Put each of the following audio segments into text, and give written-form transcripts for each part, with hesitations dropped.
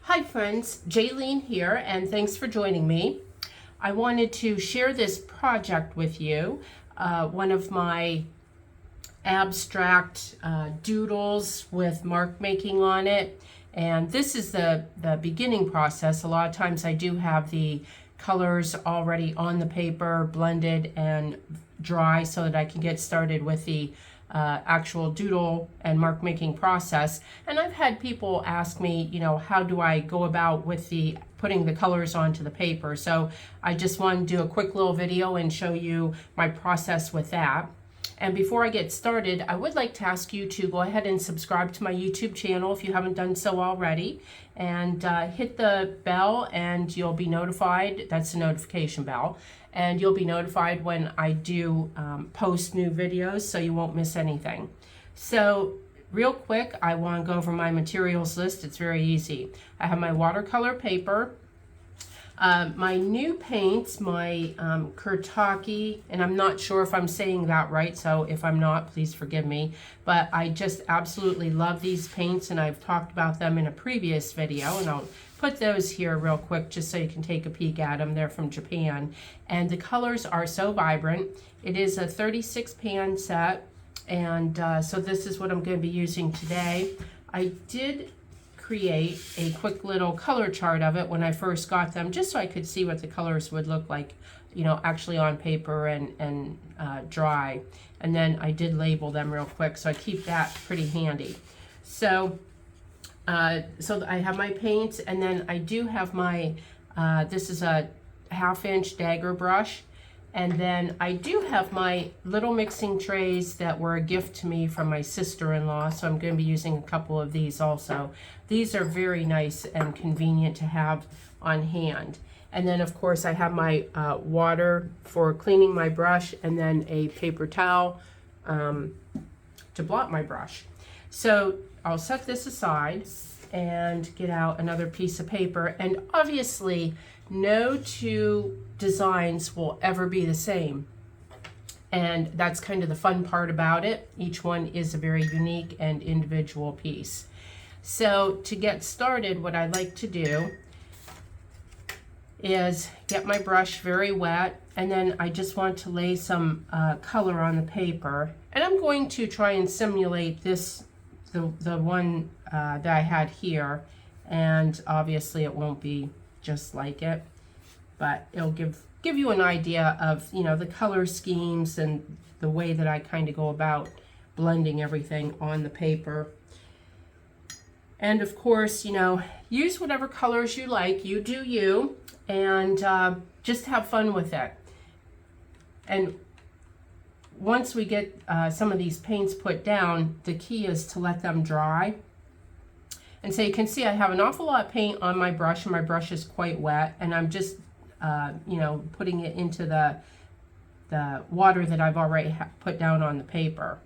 Hi friends, Jaylene here, and thanks for joining me. I wanted to share this project with you, one of my abstract doodles with mark making on it. And this is the beginning process. A lot of times I do have the colors already on the paper, blended and dry, so that I can get started with the actual doodle and mark making process. And I've had people ask me, how do I go about with the putting the colors onto the paper? So I just want to do a quick little video and show you my process with that. And before I get started, I would like to ask you to go ahead and subscribe to my YouTube channel if you haven't done so already, and hit the bell and you'll be notified. That's the notification bell, and you'll be notified when I do post new videos, so you won't miss anything. So real quick, I want to go over my materials list. It's very easy. I have my watercolor paper, my new paints, my Kurtaki, and I'm not sure if I'm saying that right, so if I'm not, please forgive me, but I just absolutely love these paints, and I've talked about them in a previous video, and I'll put those here real quick just so you can take a peek at them. They're from Japan, and the colors are so vibrant. It is a 36 pan set, and so this is what I'm going to be using today. I did create a quick little color chart of it when I first got them, just so I could see what the colors would look like, actually on paper and dry. And then I did label them real quick, so I keep that pretty handy. So so I have my paints, and then I do have my, this is a 1/2 inch dagger brush. And then I do have my little mixing trays that were a gift to me from my sister-in-law, so I'm going to be using a couple of these also. These are very nice and convenient to have on hand. And then of course I have my water for cleaning my brush, and then a paper towel to blot my brush. So I'll set this aside and get out another piece of paper, and obviously no two designs will ever be the same, and that's kind of the fun part about it. Each one is a very unique and individual piece. So to get started, what I like to do is get my brush very wet, and then I just want to lay some color on the paper, and I'm going to try and simulate this, the one that I had here, and obviously it won't be just like it, but it'll give you an idea of the color schemes and the way that I kind of go about blending everything on the paper. And of course, use whatever colors you like. You do you, and just have fun with it. And once we get some of these paints put down, the key is to let them dry. And so you can see I have an awful lot of paint on my brush, and my brush is quite wet, and I'm just putting it into the water that I've already put down on the paper.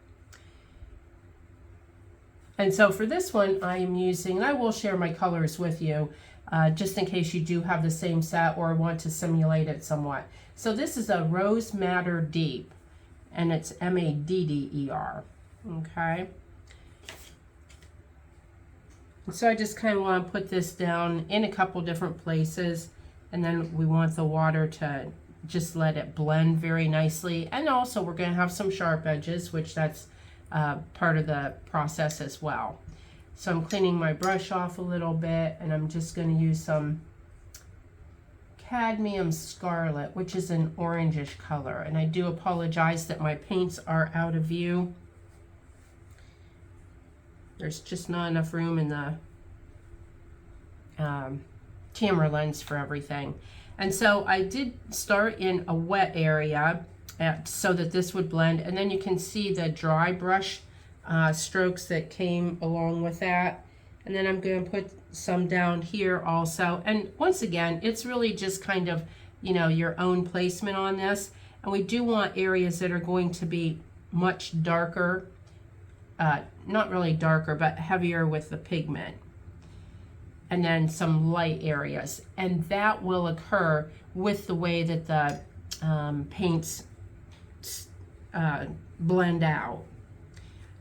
And so for this one I am using, and I will share my colors with you just in case you do have the same set or want to simulate it somewhat. So this is a Rose Madder Deep, and it's M-A-D-D-E-R, okay? So I just kind of want to put this down in a couple different places, and then we want the water to just let it blend very nicely. And also we're going to have some sharp edges, which that's part of the process as well. So I'm cleaning my brush off a little bit, and I'm just going to use some Cadmium Scarlet, which is an orangish color. And I do apologize that my paints are out of view. There's just not enough room in the camera lens for everything. And so I did start in a wet area so that this would blend, and then you can see the dry brush strokes that came along with that. And then I'm going to put some down here also. And once again, it's really just kind of, your own placement on this. And we do want areas that are going to be much darker, not really darker, but heavier with the pigment. And then some light areas. And that will occur with the way that the paints blend out.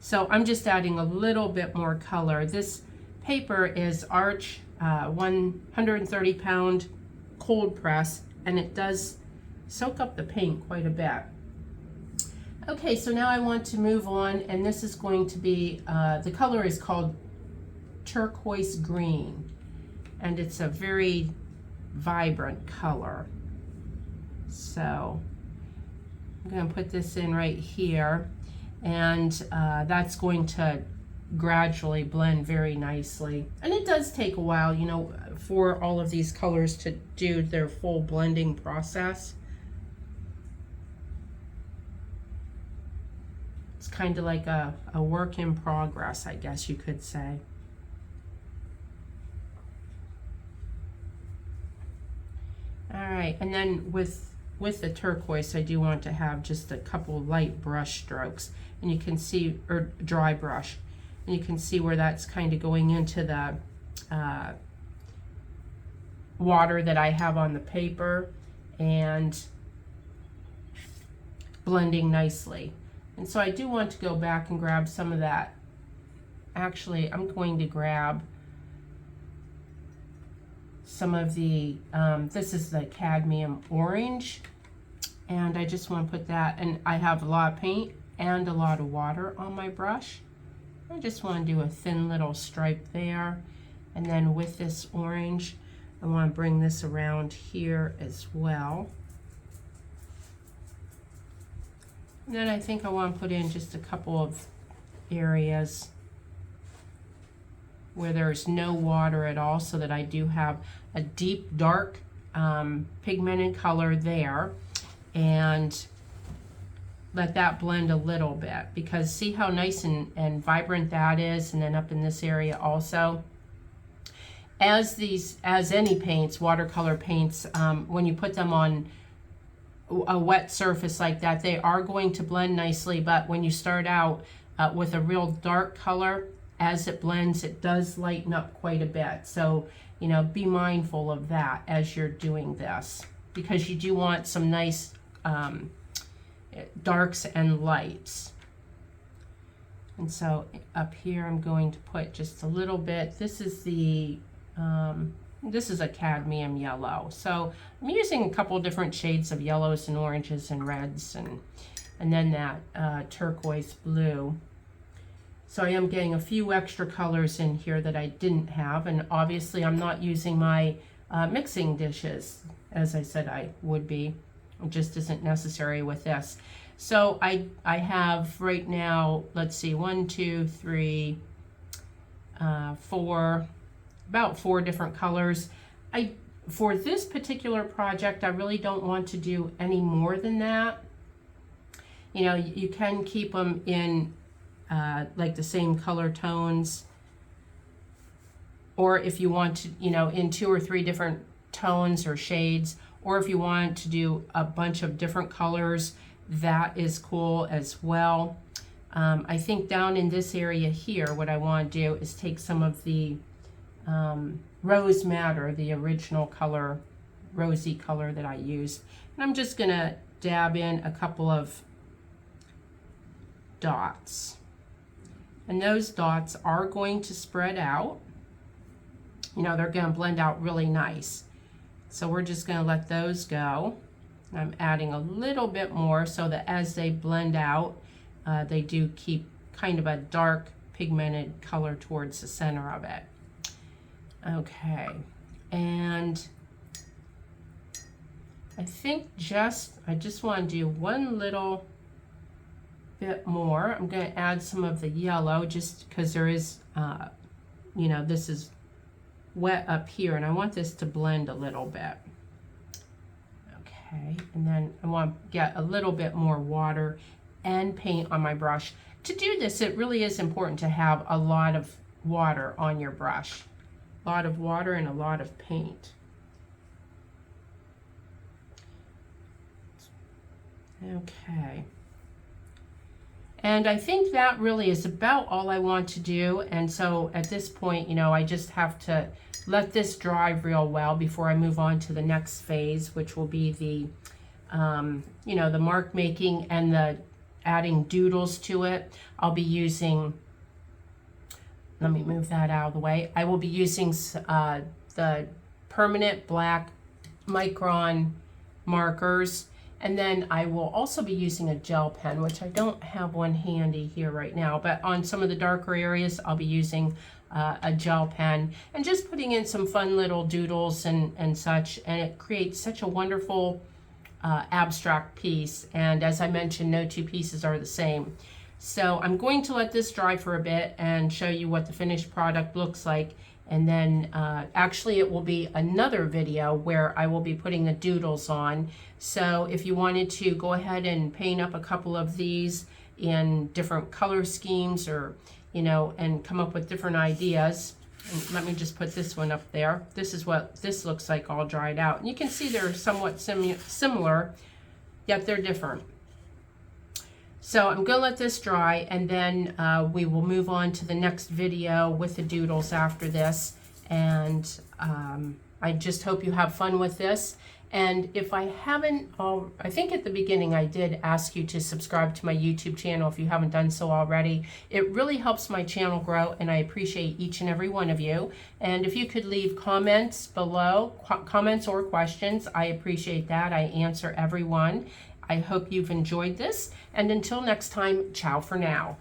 So I'm just adding a little bit more color. This paper is Arch 130-pound cold press, and it does soak up the paint quite a bit. Okay, so now I want to move on, and this is going to be, the color is called turquoise green, and it's a very vibrant color. So I'm going to put this in right here, and that's going to gradually blend very nicely. And it does take a while, you know, for all of these colors to do their full blending process. It's kind of like a work in progress, I guess you could say. All right, and then with the turquoise, I do want to have just a couple light brush strokes, and you can see, or dry brush, and you can see where that's kind of going into the water that I have on the paper and blending nicely. And so I do want to go back and grab some of that. Actually, I'm going to grab some of the, this is the cadmium orange, and I just want to put that, and I have a lot of paint and a lot of water on my brush. I just want to do a thin little stripe there, and then with this orange, I want to bring this around here as well. And then I think I want to put in just a couple of areas where there's no water at all, so that I do have a deep dark pigmented color there, and let that blend a little bit, because see how nice and vibrant that is. And then up in this area also, as any paints, watercolor paints, when you put them on a wet surface like that, they are going to blend nicely. But when you start out with a real dark color, as it blends, it does lighten up quite a bit. So, you know, be mindful of that as you're doing this, because you do want some nice darks and lights. And so up here, I'm going to put just a little bit. This is the this is a cadmium yellow. So I'm using a couple different shades of yellows and oranges and reds, and then that turquoise blue. So I am getting a few extra colors in here that I didn't have, and obviously I'm not using my mixing dishes, as I said I would be. It just isn't necessary with this. So I have right now, let's see, 1, 2, 3, 4, about 4 different colors. For this particular project, I really don't want to do any more than that. You know, you can keep them in like the same color tones, or if you want to, you know, in 2 or 3 different tones or shades, or if you want to do a bunch of different colors, that is cool as well. I think down in this area here, what I want to do is take some of the Rose Madder, the original color, rosy color that I used, and I'm just gonna dab in a couple of dots. And those dots are going to spread out. You know, they're gonna blend out really nice. So we're just gonna let those go. I'm adding a little bit more so that as they blend out, they do keep kind of a dark pigmented color towards the center of it. Okay, and I think I just want to do one little bit more. I'm going to add some of the yellow just because there is, you know, this is wet up here, and I want this to blend a little bit. Okay, and then I want to get a little bit more water and paint on my brush. To do this, it really is important to have a lot of water on your brush. A lot of water and a lot of paint. Okay. And I think that really is about all I want to do. And so at this point, you know, I just have to let this dry real well before I move on to the next phase, which will be the, you know, the mark making and the adding doodles to it. I'll be using let me move that out of the way. I will be using the permanent black micron markers, and then I will also be using a gel pen, which I don't have one handy here right now, but on some of the darker areas I'll be using a gel pen and just putting in some fun little doodles and such, and it creates such a wonderful abstract piece. And as I mentioned, no two pieces are the same. So I'm going to let this dry for a bit and show you what the finished product looks like. And then actually it will be another video where I will be putting the doodles on. So if you wanted to go ahead and paint up a couple of these in different color schemes, or, you know, and come up with different ideas. And let me just put this one up there. This is what this looks like all dried out. And you can see they're somewhat similar, yet they're different. So I'm gonna let this dry, and then we will move on to the next video with the doodles after this. And I just hope you have fun with this. And if I haven't, I think at the beginning I did ask you to subscribe to my YouTube channel if you haven't done so already. It really helps my channel grow, and I appreciate each and every one of you. And if you could leave comments below, comments or questions, I appreciate that. I answer everyone. I hope you've enjoyed this, and until next time, ciao for now.